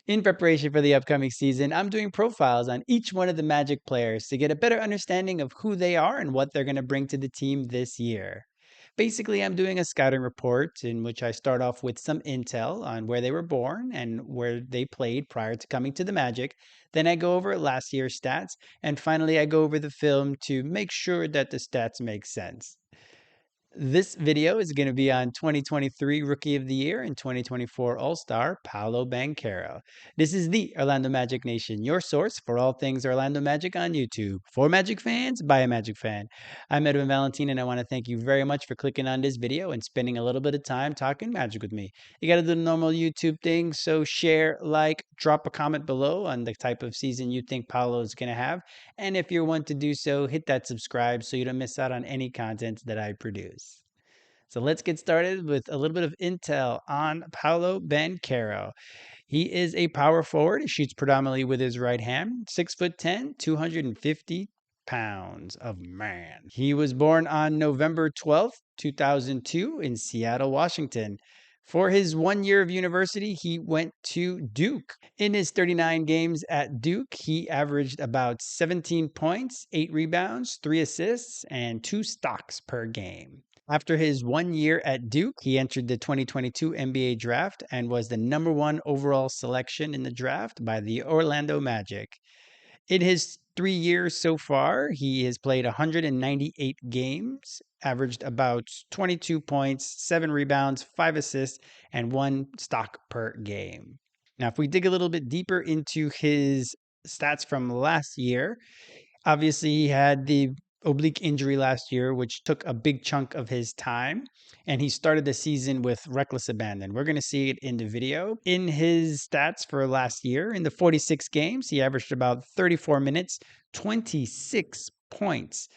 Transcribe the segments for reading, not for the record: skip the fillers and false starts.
In preparation for the upcoming season, I'm doing profiles on each one of the Magic players to get a better understanding of who they are and what they're going to bring to the team this year. Basically, I'm doing a scouting report in which I start off with some intel on where they were born and where they played prior to coming to the Magic. Then I go over last year's stats, and finally, I go over the film to make sure that the stats make sense. This video is going to be on 2023 Rookie of the Year and 2024 All-Star Paolo Banchero. This is the Orlando Magic Nation, your source for all things Orlando Magic on YouTube. For Magic fans, by a Magic fan. I'm Edwin Valentin, and I want to thank you very much for clicking on this video and spending a little bit of time talking Magic with me. You got to do the normal YouTube thing, so share, like, drop a comment below on the type of season you think Paolo is going to have. And if you're one to do so, hit that subscribe so you don't miss out on any content that I produce. So let's get started with a little bit of intel on Paolo Banchero. He is a power forward. He shoots predominantly with his right hand, 6'10", 250 pounds of man. He was born on November 12th, 2002 in Seattle, Washington. For his 1 year of university, he went to Duke. In his 39 games at Duke, he averaged about 17 points, 8 rebounds, 3 assists, and 2 stocks per game. After his 1 year at Duke, he entered the 2022 NBA draft and was the #1 overall selection in the draft by the Orlando Magic. In his 3 years so far, he has played 198 games, averaged about 22 points, 7 rebounds, 5 assists, and 1 stock per game. Now, if we dig a little bit deeper into his stats from last year, obviously he had the oblique injury last year, which took a big chunk of his time. And he started the season with reckless abandon. We're going to see it in the video. In his stats for last year, in the 46 games, he averaged about 34 minutes, 26 points,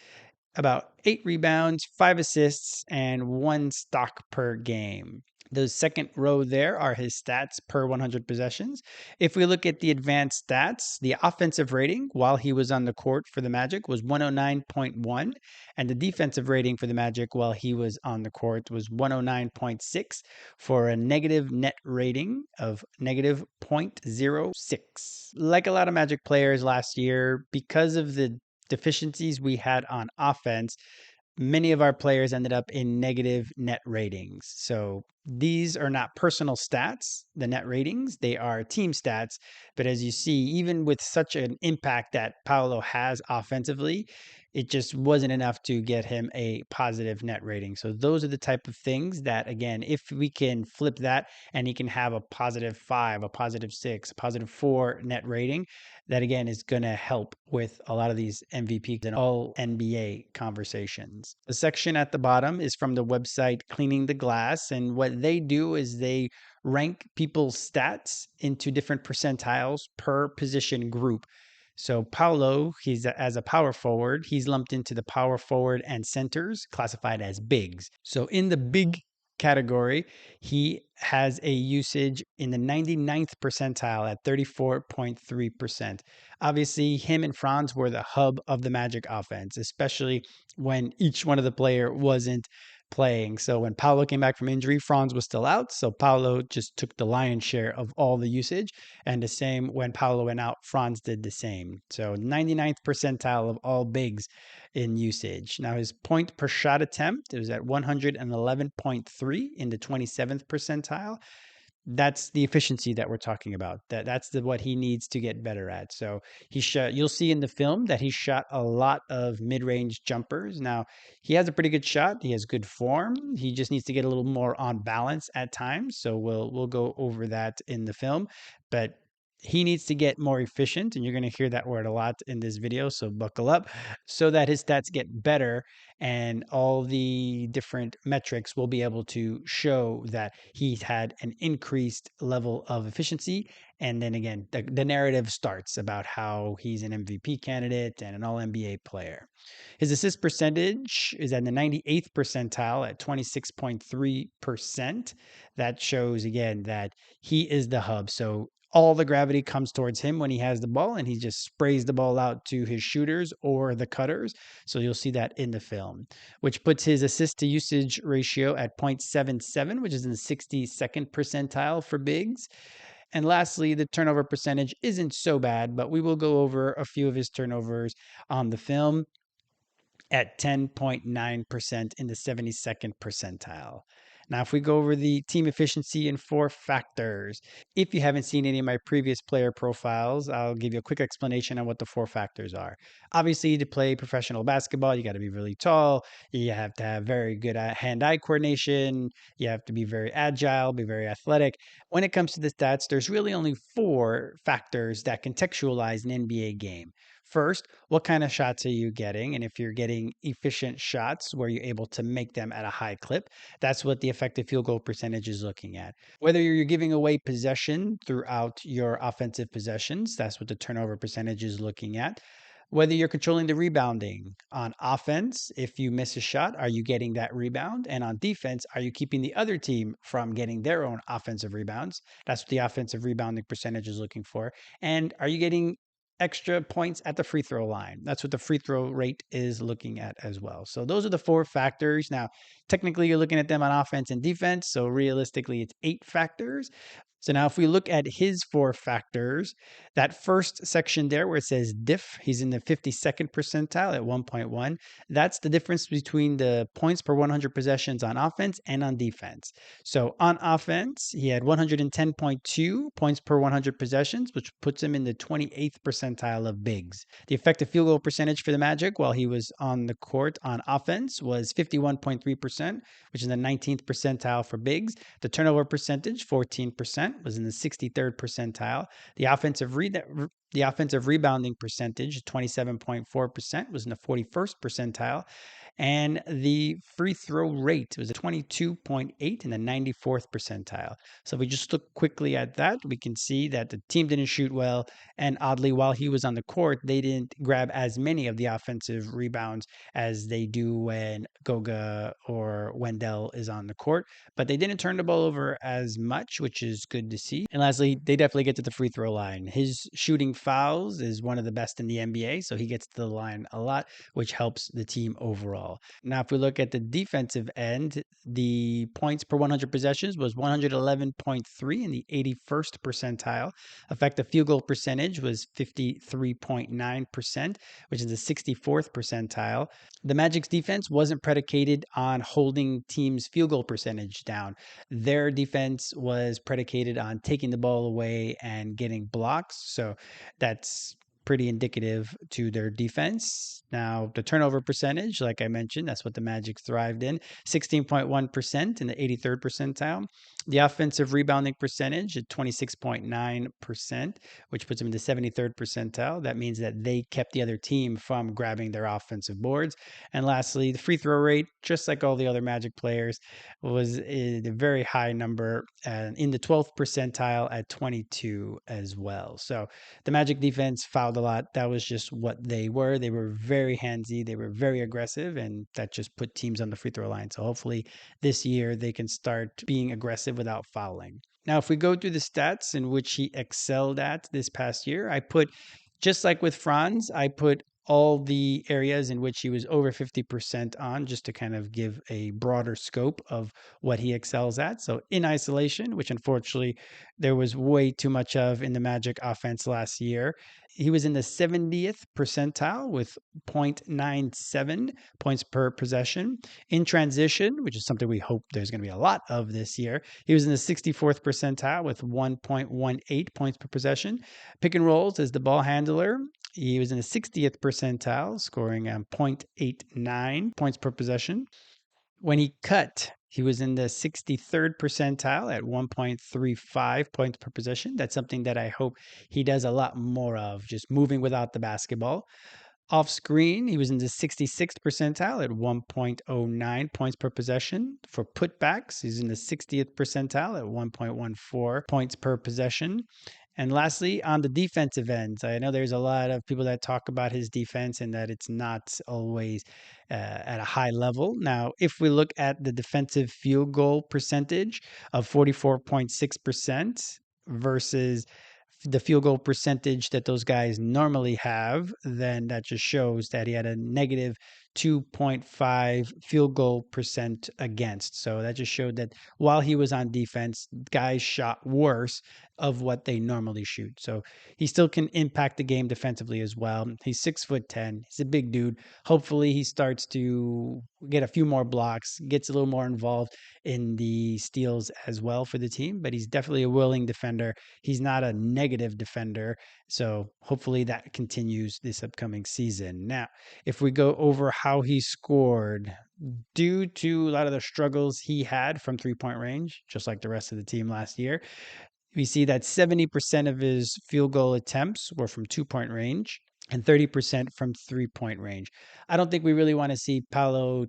about 8 rebounds, 5 assists, and 1 stock per game. The second row there are his stats per 100 possessions. If we look at the advanced stats, the offensive rating while he was on the court for the Magic was 109.1, and the defensive rating for the Magic while he was on the court was 109.6 for a negative net rating of negative 0.06. Like a lot of Magic players last year, because of the deficiencies we had on offense, many of our players ended up in negative net ratings. So these are not personal stats, the net ratings, they are team stats. But as you see, even with such an impact that Paolo has offensively, it just wasn't enough to get him a positive net rating. So those are the type of things that, again, if we can flip that and he can have a +5, a +6, a +4 net rating, that again is going to help with a lot of these MVP and all NBA conversations. The section at the bottom is from the website Cleaning the Glass, and what they do is they rank people's stats into different percentiles per position group. So Paolo, he's as a power forward, he's lumped into the power forward and centers classified as bigs. So in the big category, he has a usage in the 99th percentile at 34.3%. Obviously, him and Franz were the hub of the Magic offense, especially when each one of the player wasn't playing. So when Paolo came back from injury, Franz was still out. So Paolo just took the lion's share of all the usage. And the same when Paolo went out, Franz did the same. So 99th percentile of all bigs in usage. Now his point per shot attempt, it was at 111.3 in the 27th percentile. That's the efficiency that we're talking about. That's what he needs to get better at. So he shot. You'll see in the film that he shot a lot of mid-range jumpers. Now he has a pretty good shot. He has good form. He just needs to get a little more on balance at times. So we'll go over that in the film, but he needs to get more efficient, and you're going to hear that word a lot in this video, so buckle up, so that his stats get better and all the different metrics will be able to show that he's had an increased level of efficiency. And then again, the narrative starts about how he's an MVP candidate and an all-NBA player. His assist percentage is at the 98th percentile at 26.3%. That shows, again, that he is the hub. So all the gravity comes towards him when he has the ball, and he just sprays the ball out to his shooters or the cutters. So you'll see that in the film, which puts his assist to usage ratio at 0.77, which is in the 62nd percentile for bigs. And lastly, the turnover percentage isn't so bad, but we will go over a few of his turnovers on the film at 10.9% in the 72nd percentile. Now, if we go over the team efficiency in 4 factors, if you haven't seen any of my previous player profiles, I'll give you a quick explanation on what the 4 factors are. Obviously, to play professional basketball, you got to be really tall. You have to have very good hand-eye coordination. You have to be very agile, be very athletic. When it comes to the stats, there's really only 4 factors that contextualize an NBA game. First, what kind of shots are you getting? And if you're getting efficient shots where you're able to make them at a high clip, that's what the effective field goal percentage is looking at. Whether you're giving away possession throughout your offensive possessions, that's what the turnover percentage is looking at. Whether you're controlling the rebounding on offense, if you miss a shot, are you getting that rebound? And on defense, are you keeping the other team from getting their own offensive rebounds? That's what the offensive rebounding percentage is looking for. And are you getting extra points at the free throw line? That's what the free throw rate is looking at as well. So those are the 4 factors. Now, technically, you're looking at them on offense and defense. So realistically, it's 8 factors. So now if we look at his 4 factors, that first section there where it says diff, he's in the 52nd percentile at 1.1. That's the difference between the points per 100 possessions on offense and on defense. So on offense, he had 110.2 points per 100 possessions, which puts him in the 28th percentile of bigs. The effective field goal percentage for the Magic while he was on the court on offense was 51.3%, which is the 19th percentile for bigs. The turnover percentage, 14%, was in the 63rd percentile. The offensive rebounding percentage, 27.4%, was in the 41st percentile. And the free throw rate was a 22.8 in the 94th percentile. So if we just look quickly at that, we can see that the team didn't shoot well. And oddly, while he was on the court, they didn't grab as many of the offensive rebounds as they do when Goga or Wendell is on the court. But they didn't turn the ball over as much, which is good to see. And lastly, they definitely get to the free throw line. His shooting fouls is one of the best in the NBA, so he gets to the line a lot, which helps the team overall. Now, if we look at the defensive end, the points per 100 possessions was 111.3 in the 81st percentile. Effective field goal percentage was 53.9%, which is the 64th percentile. The Magic's defense wasn't predicated on holding teams' field goal percentage down. Their defense was predicated on taking the ball away and getting blocks. So that's pretty indicative to their defense. Now, the turnover percentage, like I mentioned, that's what the Magic thrived in, 16.1% in the 83rd percentile. The offensive rebounding percentage at 26.9%, which puts them in the 73rd percentile. That means that they kept the other team from grabbing their offensive boards. And lastly, the free throw rate, just like all the other Magic players, was a very high number in the 12th percentile at 22 as well. So the Magic defense fouled a lot. That was just what they were. They were very handsy. They were very aggressive, and that just put teams on the free throw line. So hopefully this year they can start being aggressive without fouling. Now, if we go through the stats in which he excelled at this past year, I put, just like with Franz, I put all the areas in which he was over 50% on, just to kind of give a broader scope of what he excels at. So in isolation, which unfortunately there was way too much of in the Magic offense last year, he was in the 70th percentile with 0.97 points per possession. In transition, which is something we hope there's going to be a lot of this year, he was in the 64th percentile with 1.18 points per possession. Pick and rolls as the ball handler, he was in the 60th percentile, scoring 0.89 points per possession. When he cut, he was in the 63rd percentile at 1.35 points per possession. That's something that I hope he does a lot more of, just moving without the basketball. Off screen, he was in the 66th percentile at 1.09 points per possession. For putbacks, he's in the 60th percentile at 1.14 points per possession. And lastly, on the defensive ends, I know there's a lot of people that talk about his defense and that it's not always at a high level. Now, if we look at the defensive field goal percentage of 44.6% versus the field goal percentage that those guys normally have, then that just shows that he had a negative 2.5 field goal percent against. So that just showed that while he was on defense, guys shot worse of what they normally shoot. So he still can impact the game defensively as well. He's 6'10". He's a big dude. Hopefully he starts to get a few more blocks, gets a little more involved in the steals as well for the team, but he's definitely a willing defender. He's not a negative defender. So hopefully that continues this upcoming season. Now, if we go over how he scored, due to a lot of the struggles he had from 3-point range, just like the rest of the team last year, we see that 70% of his field goal attempts were from 2-point range and 30% from 3-point range. I don't think we really want to see Paolo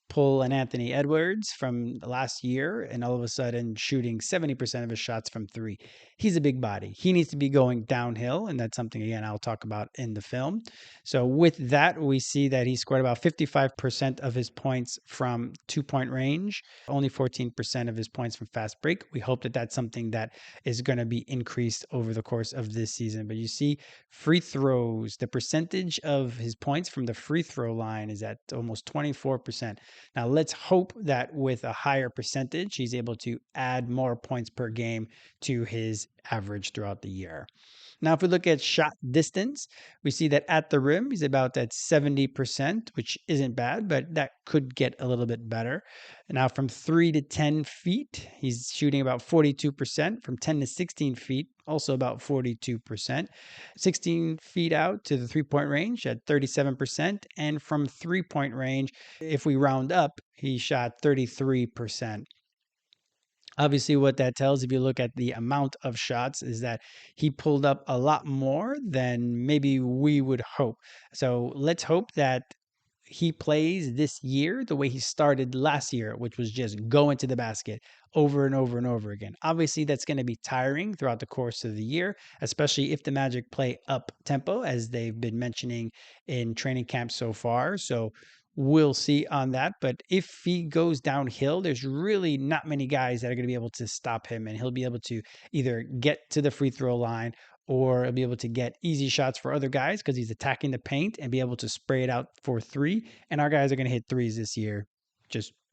pull an Anthony Edwards from last year and all of a sudden shooting 70% of his shots from three. He's a big body. He needs to be going downhill, and that's something, again, I'll talk about in the film. So with that, we see that he scored about 55% of his points from 2-point range, only 14% of his points from fast break. We hope that that's something that is going to be increased over the course of this season. But you see, free throws, the percentage of his points from the free throw line is at almost 24%. Now, let's hope that with a higher percentage, he's able to add more points per game to his average throughout the year. Now, if we look at shot distance, we see that at the rim, he's about at 70%, which isn't bad, but that could get a little bit better. And now, from 3 to 10 feet, he's shooting about 42%. From 10 to 16 feet, also about 42%. 16 feet out to the 3-point range at 37%. And from 3-point range, if we round up, he shot 33%. Obviously, what that tells, if you look at the amount of shots, is that he pulled up a lot more than maybe we would hope. So let's hope that he plays this year the way he started last year, which was just go into the basket over and over and over again. Obviously, that's going to be tiring throughout the course of the year, especially if the Magic play up tempo, as they've been mentioning in training camp so far. So we'll see on that. But if he goes downhill, there's really not many guys that are going to be able to stop him, and he'll be able to either get to the free throw line or he'll be able to get easy shots for other guys because he's attacking the paint and be able to spray it out for three. And our guys are going to hit threes this year.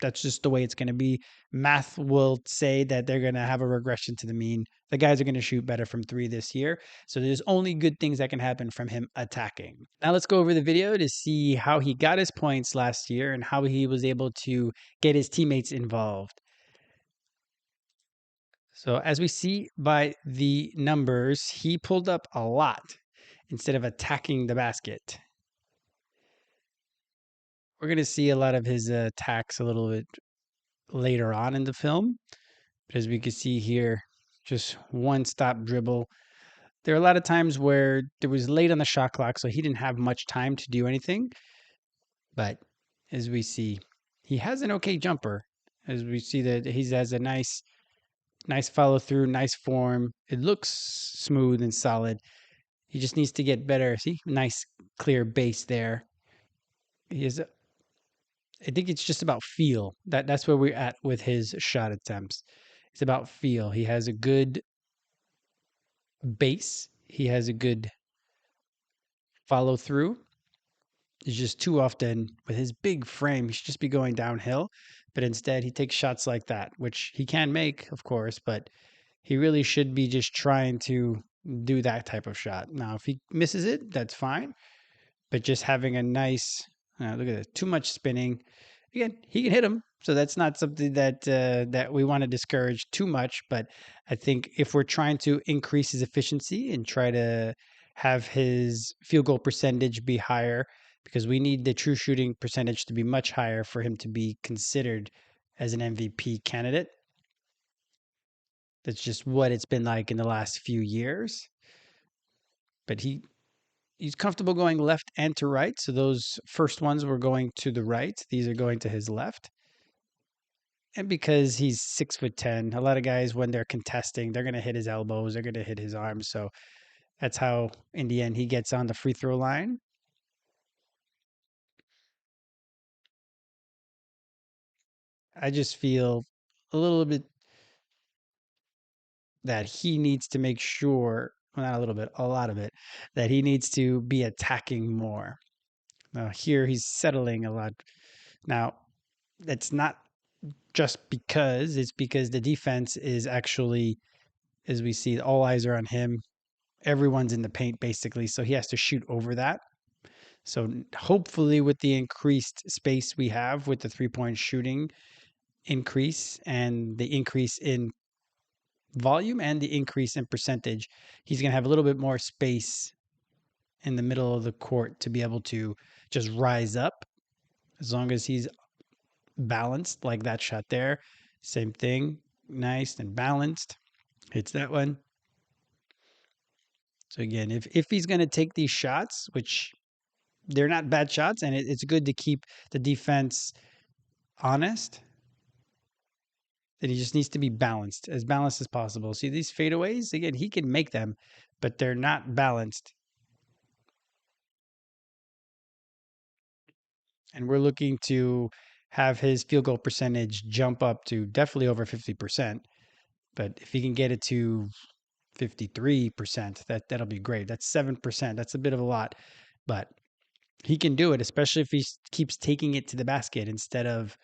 That's just the way it's going to be. Math will say that they're going to have a regression to the mean. The guys are going to shoot better from three this year. So there's only good things that can happen from him attacking. Now let's go over the video to see how he got his points last year and how he was able to get his teammates involved. So as we see by the numbers, he pulled up a lot instead of attacking the basket. We're going to see a lot of his attacks a little bit later on in the film. But as we can see here, just one stop dribble. There are a lot of times where there was late on the shot clock, so he didn't have much time to do anything. But as we see, he has an okay jumper. As we see that he has a nice follow through, nice form. It looks smooth and solid. He just needs to get better. See, nice clear base there. I think it's just about feel. That's where we're at with his shot attempts. It's about feel. He has a good base. He has a good follow through. It's just too often with his big frame, he should just be going downhill. But instead, he takes shots like that, which he can make, of course, but he really should be just trying to do that type of shot. Now, if he misses it, that's fine. But just having a nice, look at this, too much spinning. Again, he can hit them, so that's not something that we want to discourage too much. But I think if we're trying to increase his efficiency and try to have his field goal percentage be higher, because we need the true shooting percentage to be much higher for him to be considered as an MVP candidate. That's just what it's been like in the last few years. But he's comfortable going left and to right. So those first ones were going to the right. These are going to his left. And because he's 6'10", a lot of guys, when they're contesting, they're going to hit his elbows, they're going to hit his arms. So that's how, in the end, he gets on the free throw line. I just feel a little bit that he needs to make sure, well, not a little bit, a lot of it, that he needs to be attacking more. Now here he's settling a lot. Now that's not just because it's because the defense is actually, as we see, all eyes are on him. Everyone's in the paint basically, so he has to shoot over that. So hopefully, with the increased space we have with the 3 point shooting increase and the increase in volume and the increase in percentage, he's going to have a little bit more space in the middle of the court to be able to just rise up as long as he's balanced, like that shot there. Same thing, nice and balanced. Hits that one. So again, if he's going to take these shots, which they're not bad shots, and it's good to keep the defense honest, then he just needs to be balanced as possible. See these fadeaways? Again, he can make them, but they're not balanced. And we're looking to have his field goal percentage jump up to definitely over 50%. But if he can get it to 53%, that'll be great. That's 7%. That's a bit of a lot, but he can do it, especially if he keeps taking it to the basket instead of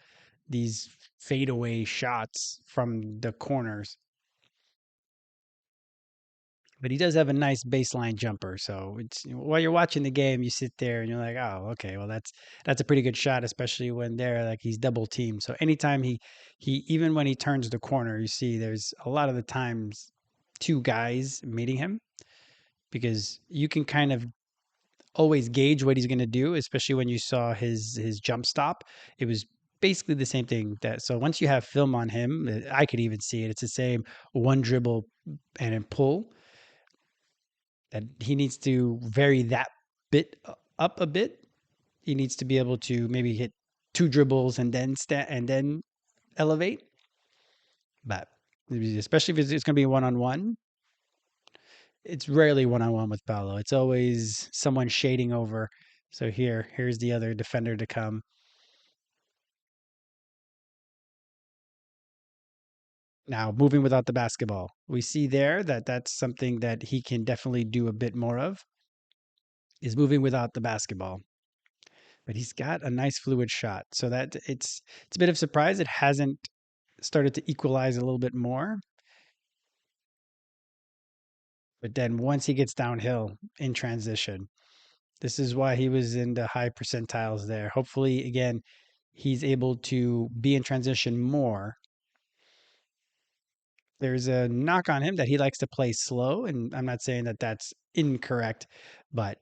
these fadeaway shots from the corners. But he does have a nice baseline jumper. So it's while you're watching the game, you sit there and you're like, oh, okay, well that's a pretty good shot, especially when they're like he's double teamed. So anytime he even when he turns the corner, you see there's a lot of the times two guys meeting him because you can kind of always gauge what he's going to do, especially when you saw his jump stop. It was basically the same thing that so once you have film on him, I could even see it. It's the same one dribble and then pull that he needs to vary that bit up a bit. He needs to be able to maybe hit two dribbles and then and then elevate. But especially if it's going to be one on one, it's rarely one on one with Paolo. It's always someone shading over. So here's the other defender to come. Now, moving without the basketball. We see there that that's something that he can definitely do a bit more of is moving without the basketball. But he's got a nice fluid shot. So that it's a bit of surprise it hasn't started to equalize a little bit more. But then once he gets downhill in transition, this is why he was in the high percentiles there. Hopefully, again, he's able to be in transition more. There's a knock on him that he likes to play slow, and I'm not saying that that's incorrect, but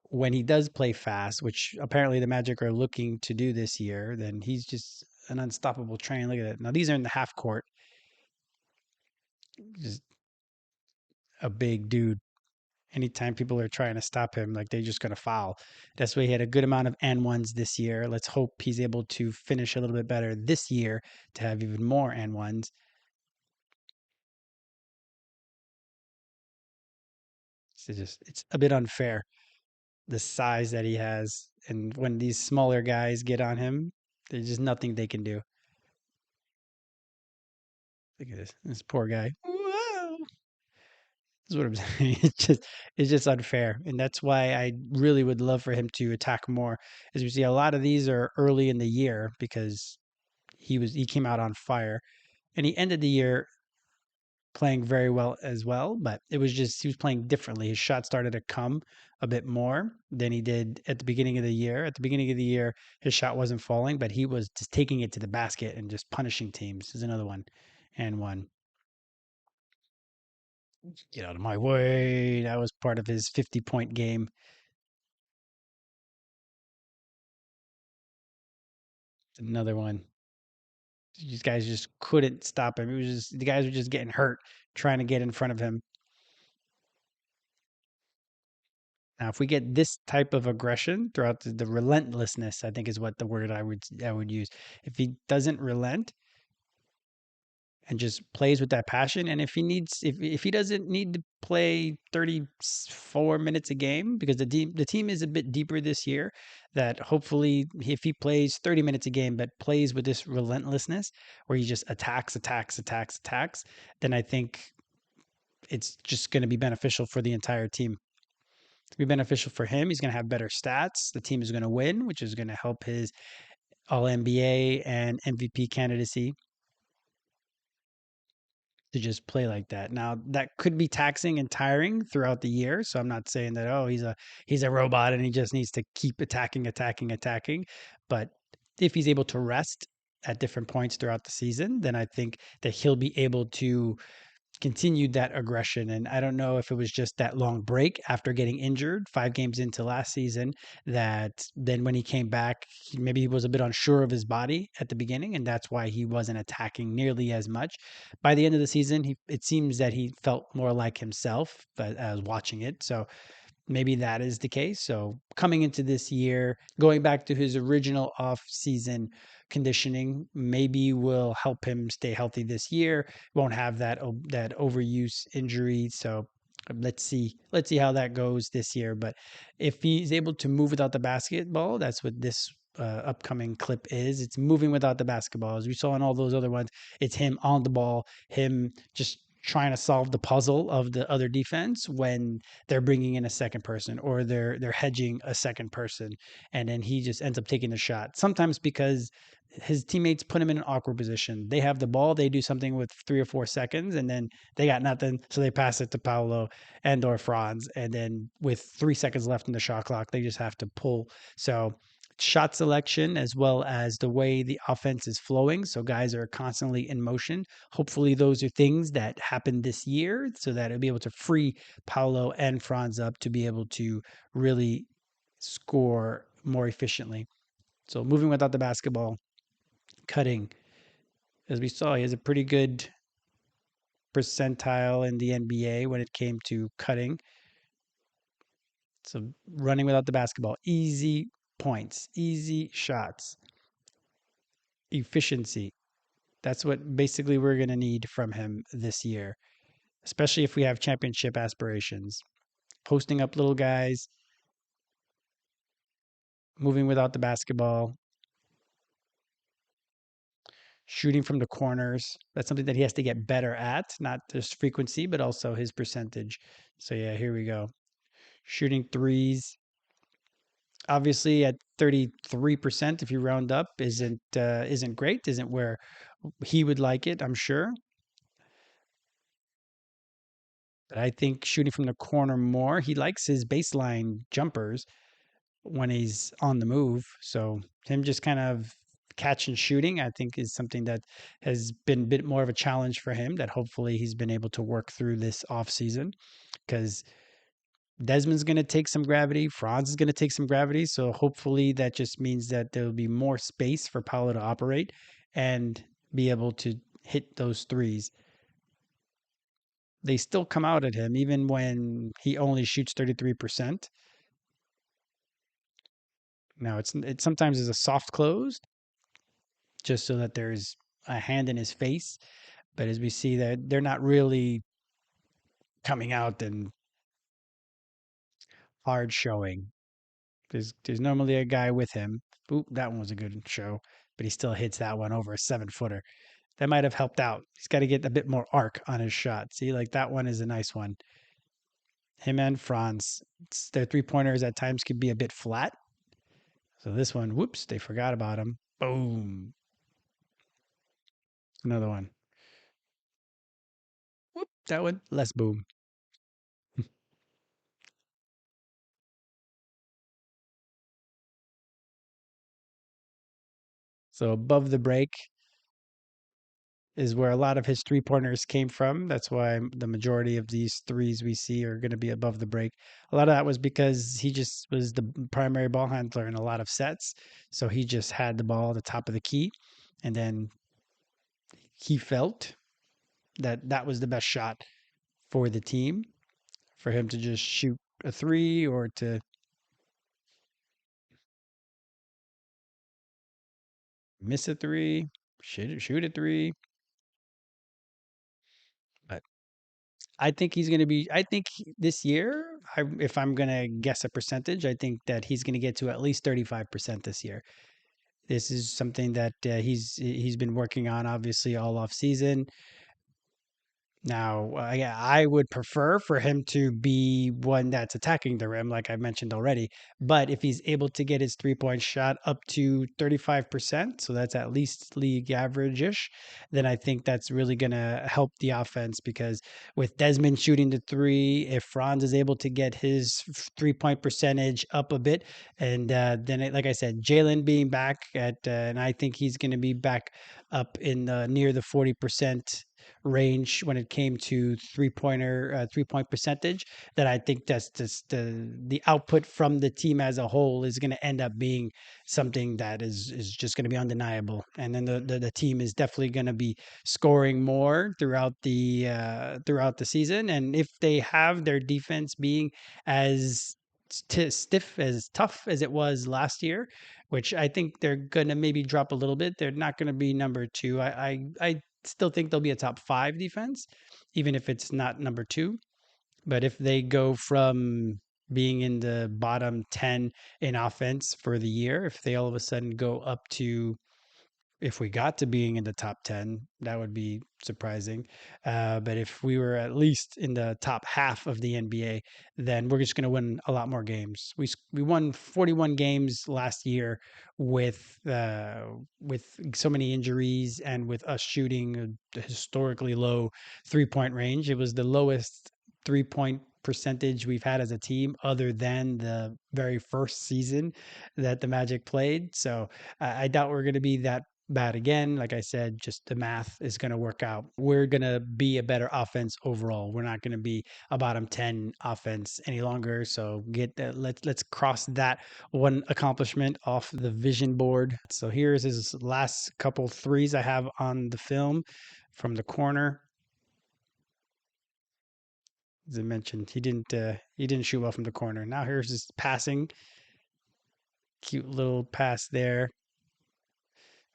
when he does play fast, which apparently the Magic are looking to do this year, then he's just an unstoppable train. Look at that. Now these are in the half court. Just a big dude. Anytime people are trying to stop him, like they're just going to foul. That's why he had a good amount of and ones this year. Let's hope he's able to finish a little bit better this year to have even more and ones. It's a bit unfair the size that he has, and when these smaller guys get on him, there's just nothing they can do. Look at this poor guy. Whoa. That's what I'm saying. It's just unfair, and that's why I really would love for him to attack more. As we see, a lot of these are early in the year because he came out on fire, and he ended the year playing very well as well. But it was just he was playing differently. His shot started to come a bit more than he did at the beginning of the year. At the beginning of the year, his shot wasn't falling, but he was just taking it to the basket and just punishing teams. There's another one, and one. Get out of my way. That was part of his 50-point game. Another one. These guys just couldn't stop him. It was just the guys were just getting hurt trying to get in front of him. Now, if we get this type of aggression throughout the relentlessness, I think is what the word I would use. If he doesn't relent and just plays with that passion, and if he doesn't need to play 34 minutes a game because the team is a bit deeper this year, that hopefully if he plays 30 minutes a game but plays with this relentlessness where he just attacks, then I think it's just going to be beneficial for the entire team. to be beneficial for him. He's going to have better stats. The team is going to win, which is going to help his All NBA and MVP candidacy to just play like that. Now, that could be taxing and tiring throughout the year. So I'm not saying that he's a robot and he just needs to keep attacking, attacking, attacking. But if he's able to rest at different points throughout the season, then I think that he'll be able to continued that aggression. And I don't know if it was just that long break after getting injured 5 games into last season that then when he came back, maybe he was a bit unsure of his body at the beginning, and that's why he wasn't attacking nearly as much. By the end of the season, it seems that he felt more like himself, but I was watching it. So maybe that is the case. So coming into this year, going back to his original off-season conditioning, maybe will help him stay healthy this year. Won't have that overuse injury. So let's see how that goes this year. But if he's able to move without the basketball, that's what this upcoming clip is. It's moving without the basketball. As we saw in all those other ones, it's him on the ball, him just trying to solve the puzzle of the other defense when they're bringing in a second person or they're hedging a second person, and then he just ends up taking the shot. Sometimes because his teammates put him in an awkward position. They have the ball, they do something with 3 or 4 seconds, and then they got nothing, so they pass it to Paolo and or Franz, and then with 3 seconds left in the shot clock, they just have to pull. So shot selection as well as the way the offense is flowing. So guys are constantly in motion. Hopefully, those are things that happen this year so that it'll be able to free Paolo and Franz up to be able to really score more efficiently. So moving without the basketball, cutting, as we saw, he has a pretty good percentile in the NBA when it came to cutting. So running without the basketball, easy points, easy shots, efficiency. That's what basically we're going to need from him this year, especially if we have championship aspirations. Posting up little guys, moving without the basketball, shooting from the corners. That's something that he has to get better at, not just frequency, but also his percentage. So, yeah, here we go. Shooting threes. Obviously, at 33%, if you round up, isn't great, isn't where he would like it, I'm sure. But I think shooting from the corner more, he likes his baseline jumpers when he's on the move. So him just kind of catch and shooting, I think, is something that has been a bit more of a challenge for him that hopefully he's been able to work through this off season because Desmond's going to take some gravity. Franz is going to take some gravity. So hopefully that just means that there will be more space for Paolo to operate and be able to hit those threes. They still come out at him even when he only shoots 33%. Now it sometimes is a soft close just so that there's a hand in his face. But as we see that they're not really coming out and hard showing. There's normally a guy with him. Oop, that one was a good show, but he still hits that one over a 7 footer. That might have helped out. He's got to get a bit more arc on his shot. See, like that one is a nice one. Him and Franz, their 3 pointers at times could be a bit flat. So this one, whoops, they forgot about him. Boom. Another one. Whoop, that one, less boom. So above the break is where a lot of his 3 pointers came from. That's why the majority of these threes we see are going to be above the break. A lot of that was because he just was the primary ball handler in a lot of sets. So he just had the ball at the top of the key. And then he felt that that was the best shot for the team for him to just shoot a three or to miss a three, shoot a three. But I think he's going to be. I think this year, if I'm going to guess a percentage, I think that he's going to get to at least 35% this year. This is something that he's been working on, obviously, all off season. Now, yeah, I would prefer for him to be one that's attacking the rim, like I mentioned already. But if he's able to get his 3 point shot up to 35%, so that's at least league average ish, then I think that's really going to help the offense because with Desmond shooting the three, if Franz is able to get his 3 point percentage up a bit, and then, like I said, Jalen being back and I think he's going to be back up in near the 40% range when it came to 3 point percentage, that I think that's just the output from the team as a whole is going to end up being something that is just going to be undeniable. And then the team is definitely going to be scoring more throughout the season. And if they have their defense being as stiff as tough as it was last year, which I think they're gonna maybe drop a little bit. They're not gonna be number two. I still think they'll be a top five defense, even if it's not number two. But if they go from being in the bottom 10 in offense for the year, if they all of a sudden go up to, if we got to being in the top 10, that would be surprising. But if we were at least in the top half of the NBA, then we're just going to win a lot more games. We won 41 games last year with so many injuries and with us shooting a historically low 3 point range. It was the lowest 3 point percentage we've had as a team other than the very first season that the Magic played. So I doubt we're going to be that bad again. Like I said, just the math is going to work out. We're going to be a better offense overall. We're not going to be a bottom 10 offense any longer. So get that. Let's cross that one accomplishment off the vision board. So here's his last couple threes I have on the film from the corner. As I mentioned, he didn't shoot well from the corner. Now here's his passing. Cute little pass there.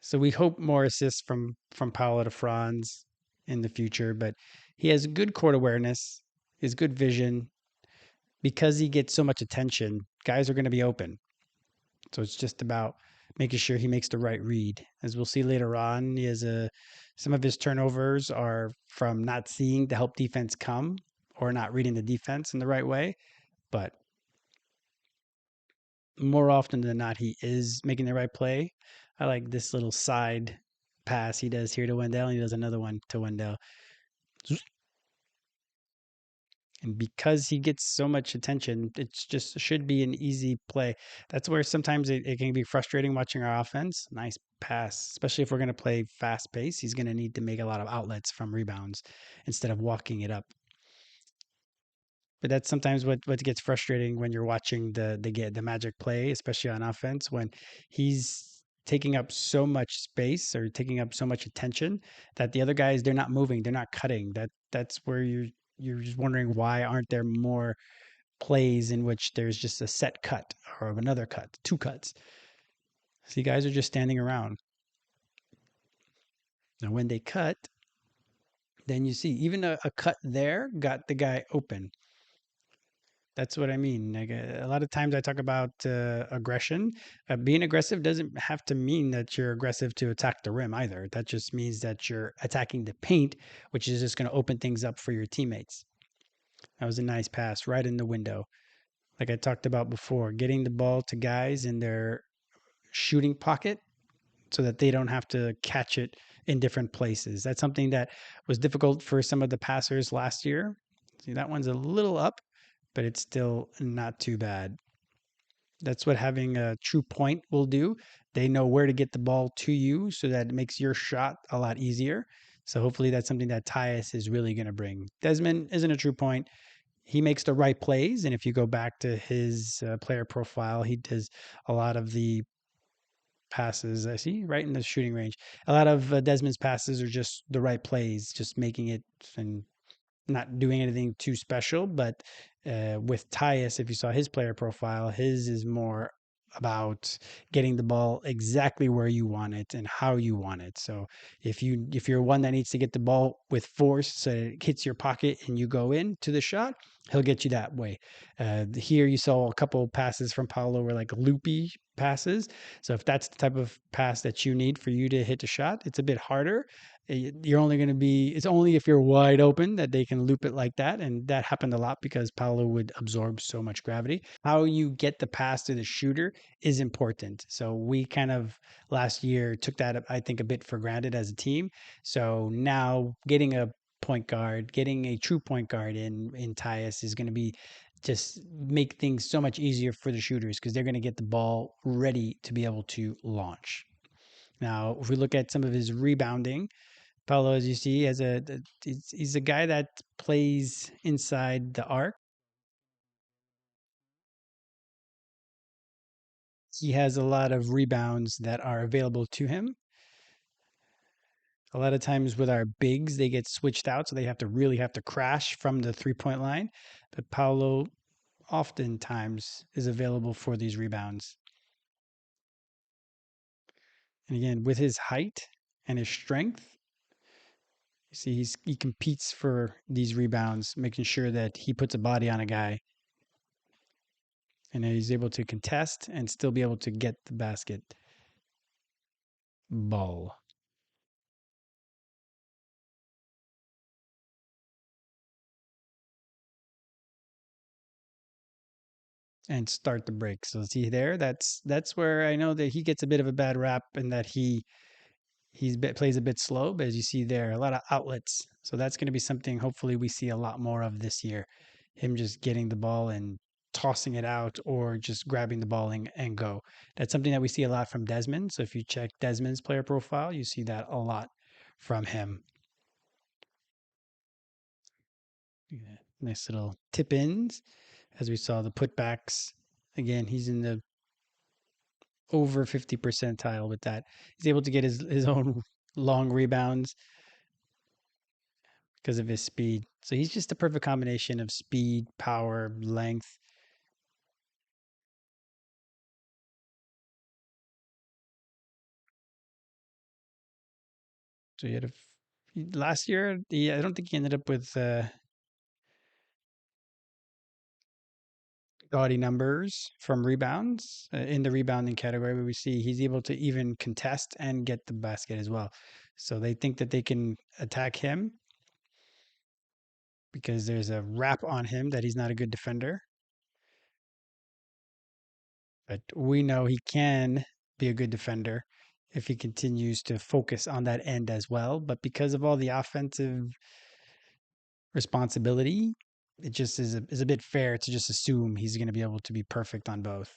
So we hope more assists from Paolo to Franz in the future, but he has good court awareness, his good vision. Because he gets so much attention, guys are going to be open. So it's just about making sure he makes the right read. As we'll see later on, he has some of his turnovers are from not seeing the help defense come or not reading the defense in the right way. But more often than not, he is making the right play. I like this little side pass he does here to Wendell, and he does another one to Wendell. And because he gets so much attention, it's just should be an easy play. That's where sometimes it can be frustrating watching our offense. Nice pass, especially if we're going to play fast pace. He's going to need to make a lot of outlets from rebounds instead of walking it up. But that's sometimes what gets frustrating when you're watching the Magic play, especially on offense, when he's taking up so much space or taking up so much attention that the other guys, they're not moving, they're not cutting. That's where you're just wondering why aren't there more plays in which there's just a set cut or another cut, two cuts. See, guys are just standing around. Now when they cut, then you see even a cut there got the guy open. That's what I mean. Like a lot of times I talk about aggression. Being aggressive doesn't have to mean that you're aggressive to attack the rim either. That just means that you're attacking the paint, which is just going to open things up for your teammates. That was a nice pass right in the window. Like I talked about before, getting the ball to guys in their shooting pocket so that they don't have to catch it in different places. That's something that was difficult for some of the passers last year. See, that one's a little up, but it's still not too bad. That's what having a true point will do. They know where to get the ball to you so that it makes your shot a lot easier. So hopefully that's something that Tyus is really going to bring. Desmond isn't a true point. He makes the right plays. And if you go back to his player profile, he does a lot of the passes. I see right in the shooting range. A lot of Desmond's passes are just the right plays, just making it and not doing anything too special. But with Tyus, if you saw his player profile, his is more about getting the ball exactly where you want it and how you want it. So if you're one that needs to get the ball with force so it hits your pocket and you go in to the shot, He'll get you that way. Here you saw a couple passes from Paolo were like loopy passes. So if that's the type of pass that you need for you to hit the shot, it's a bit harder. You're only going to be, it's only if you're wide open that they can loop it like that. And that happened a lot because Paolo would absorb so much gravity. How you get the pass to the shooter is important. So we kind of last year took that, I think, a bit for granted as a team. So now getting a point guard, getting a true point guard in Tyus is going to be just make things so much easier for the shooters because they're going to get the ball ready to be able to launch. Now, if we look at some of his rebounding, Paulo, as you see, has he's a guy that plays inside the arc. He has a lot of rebounds that are available to him. A lot of times with our bigs, they get switched out, so they have to really have to crash from the 3 point line. But Paulo oftentimes is available for these rebounds. And again, with his height and his strength, you see he competes for these rebounds, making sure that he puts a body on a guy and he's able to contest and still be able to get the basket ball and start the break. So see there, that's where I know that he gets a bit of a bad rap and that plays a bit slow, but as you see there, a lot of outlets. So that's going to be something hopefully we see a lot more of this year. Him just getting the ball and tossing it out or just grabbing the ball and go. That's something that we see a lot from Desmond. So if you check Desmond's player profile, you see that a lot from him. Yeah, nice little tip ins as we saw the putbacks. Again, he's in the over 50 percentile with that. He's able to get his own long rebounds because of his speed. So he's just a perfect combination of speed, power, length. So he had last year. I don't think he ended up with gaudy numbers from rebounds in the rebounding category, but we see he's able to even contest and get the basket as well. So they think that they can attack him because there's a rap on him that he's not a good defender. But we know he can be a good defender if he continues to focus on that end as well. But because of all the offensive responsibility, it just is a bit fair to just assume he's going to be able to be perfect on both.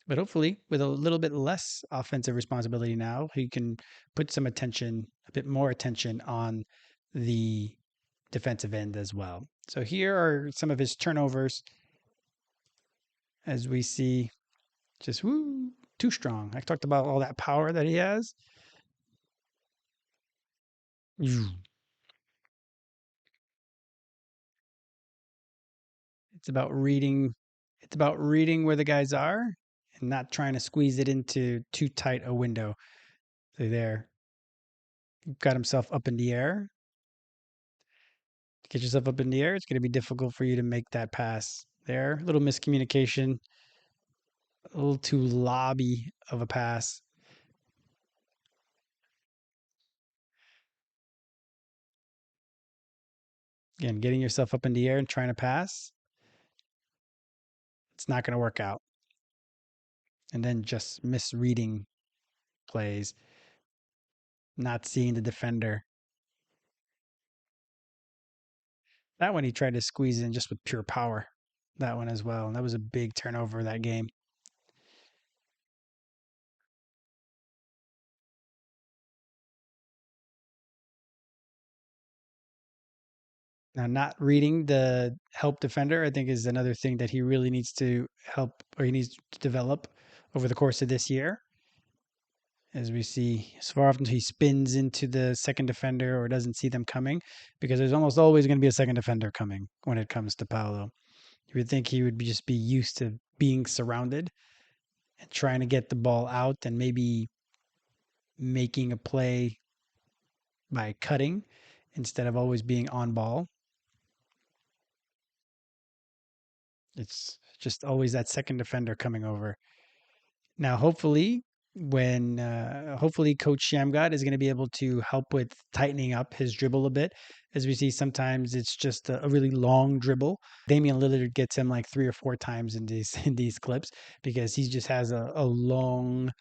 But hopefully, with a little bit less offensive responsibility now, he can put some attention, a bit more attention on the defensive end as well. So here are some of his turnovers as we see just too strong. I talked about all that power that he has. It's about reading. It's about reading where the guys are and not trying to squeeze it into too tight a window. So there, got himself up in the air. Get yourself up in the air. It's going to be difficult for you to make that pass there. A little miscommunication, a little too lobby of a pass. Again, getting yourself up in the air and trying to pass, it's not going to work out. And then just misreading plays, not seeing the defender. That one he tried to squeeze in just with pure power. That one as well. And that was a big turnover that game. Now, not reading the help defender, I think, is another thing that he really needs to help or he needs to develop over the course of this year. As we see, so far often he spins into the second defender or doesn't see them coming because there's almost always going to be a second defender coming when it comes to Paolo. You would think he would just be used to being surrounded and trying to get the ball out and maybe making a play by cutting instead of always being on ball. It's just always that second defender coming over. Now, hopefully, when hopefully Coach Shamgod is going to be able to help with tightening up his dribble a bit. As we see, sometimes it's just a really long dribble. Damian Lillard gets him like 3 or 4 times in these in these clips because he just has a long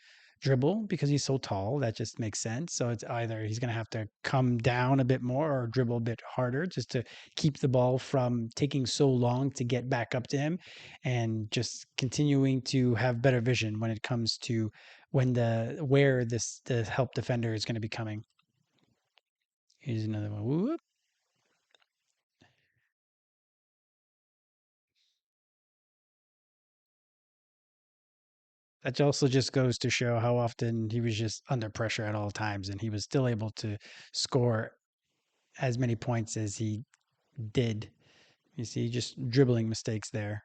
dribble because he's so tall. That just makes sense. So it's either he's going to have to come down a bit more or dribble a bit harder just to keep the ball from taking so long to get back up to him, and just continuing to have better vision when it comes to when where this the help defender is going to be coming. Here's another one. Whoop. That also just goes to show how often he was just under pressure at all times, and he was still able to score as many points as he did. You see, just dribbling mistakes there.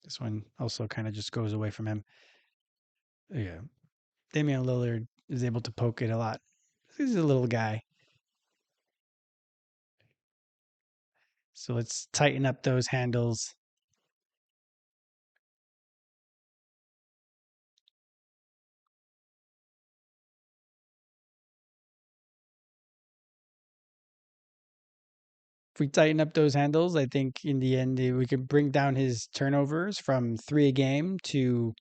This one also kind of just goes away from him. Yeah, Damian Lillard is able to poke it a lot. He's a little guy, so let's tighten up those handles. If we tighten up those handles, I think in the end we could bring down his turnovers from 3 a game to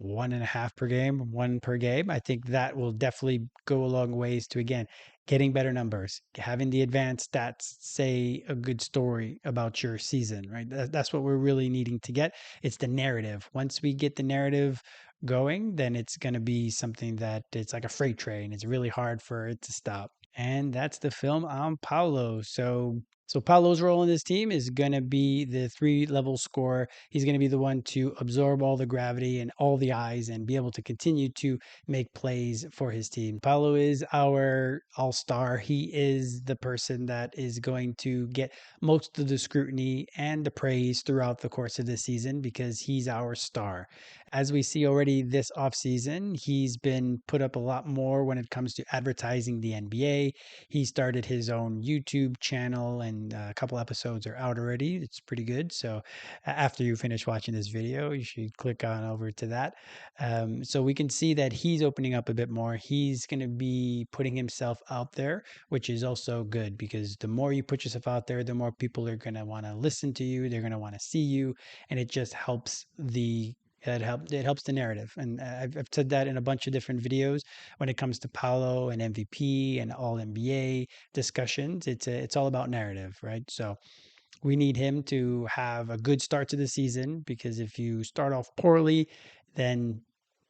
1.5 per game, 1 per game. I think that will definitely go a long ways to, again, getting better numbers, having the advanced stats say a good story about your season, right? That's what we're really needing to get. It's the narrative. Once we get the narrative going, then it's going to be something that it's like a freight train. It's really hard for it to stop. And that's the film on Paulo. So Paulo's role in this team is going to be the 3 level scorer. He's going to be the one to absorb all the gravity and all the eyes and be able to continue to make plays for his team. Paulo is our all-star. He is the person that is going to get most of the scrutiny and the praise throughout the course of the season because he's our star. As we see already this offseason, he's been put up a lot more when it comes to advertising the NBA. He started his own YouTube channel, and a couple episodes are out already. It's pretty good. So after you finish watching this video, you should click on over to that. So we can see that he's opening up a bit more. He's going to be putting himself out there, which is also good because the more you put yourself out there, the more people are going to want to listen to you. They're going to want to see you, and it just helps it helps the narrative. And I've said that in a bunch of different videos when it comes to Paolo and MVP and all NBA discussions. It's all about narrative, right? So we need him to have a good start to the season because if you start off poorly, then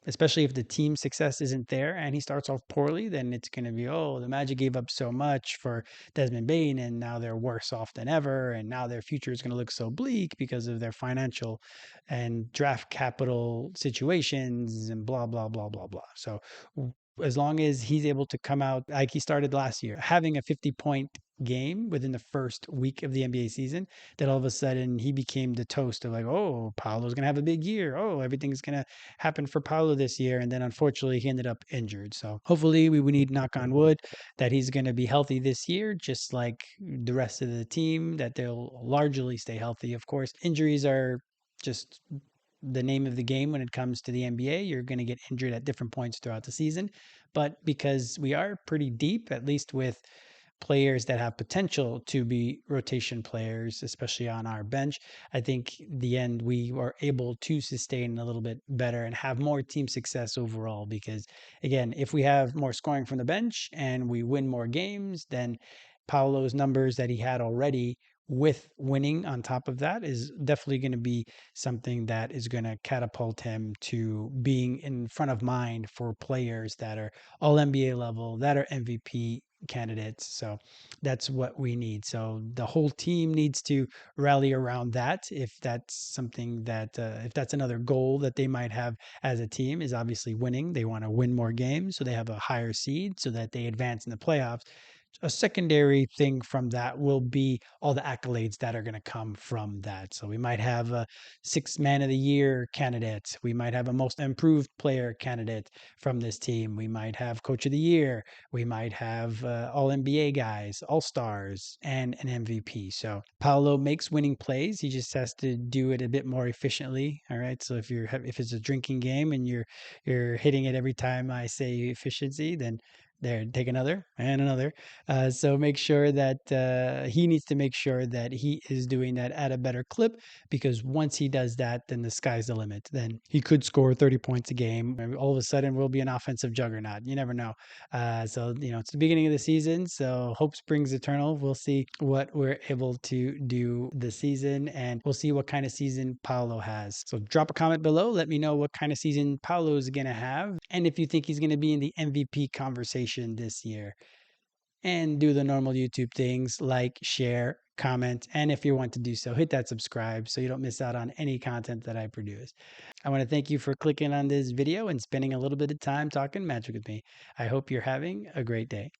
especially if the team success isn't there and he starts off poorly, then it's going to be, oh, the Magic gave up so much for Desmond Bain and now they're worse off than ever. And now their future is going to look so bleak because of their financial and draft capital situations and blah, blah, blah, blah, blah. So as long as he's able to come out like he started last year, having a 50-point game within the first week of the NBA season, that all of a sudden he became the toast of like, oh, Paolo's going to have a big year. Oh, everything's going to happen for Paolo this year. And then unfortunately, he ended up injured. So hopefully, we need knock on wood that he's going to be healthy this year, just like the rest of the team, that they'll largely stay healthy. Of course, injuries are just the name of the game when it comes to the NBA. You're going to get injured at different points throughout the season. But because we are pretty deep, at least with players that have potential to be rotation players, especially on our bench, I think the end we are able to sustain a little bit better and have more team success overall. Because again, if we have more scoring from the bench and we win more games, then Paolo's numbers that he had already with winning on top of that is definitely going to be something that is going to catapult him to being in front of mind for players that are all NBA level, that are MVP candidates. So that's what we need. So the whole team needs to rally around that. If that's something that, if that's another goal that they might have as a team, is obviously winning. They want to win more games so they have a higher seed so that they advance in the playoffs. a secondary thing from that will be all the accolades that are going to come from that. So we might have a sixth man of the year candidate. We might have a most improved player candidate from this team. We might have coach of the year. We might have all NBA guys, all stars, and an MVP. So Paolo makes winning plays. He just has to do it a bit more efficiently. All right. So if it's a drinking game and you're hitting it every time I say efficiency, then there, take another and another. So make sure that he needs to make sure that he is doing that at a better clip, because once he does that, then the sky's the limit. Then he could score 30 points a game. And all of a sudden, we'll be an offensive juggernaut. You never know. So, it's the beginning of the season. So hope springs eternal. We'll see what we're able to do this season, and we'll see what kind of season Paolo has. So drop a comment below. Let me know what kind of season Paolo is going to have, and if you think he's going to be in the MVP conversation this year. And do the normal YouTube things like share, comment, and if you want to do so, hit that subscribe so you don't miss out on any content that I produce. I want to thank you for clicking on this video and spending a little bit of time talking magic with me. I hope you're having a great day.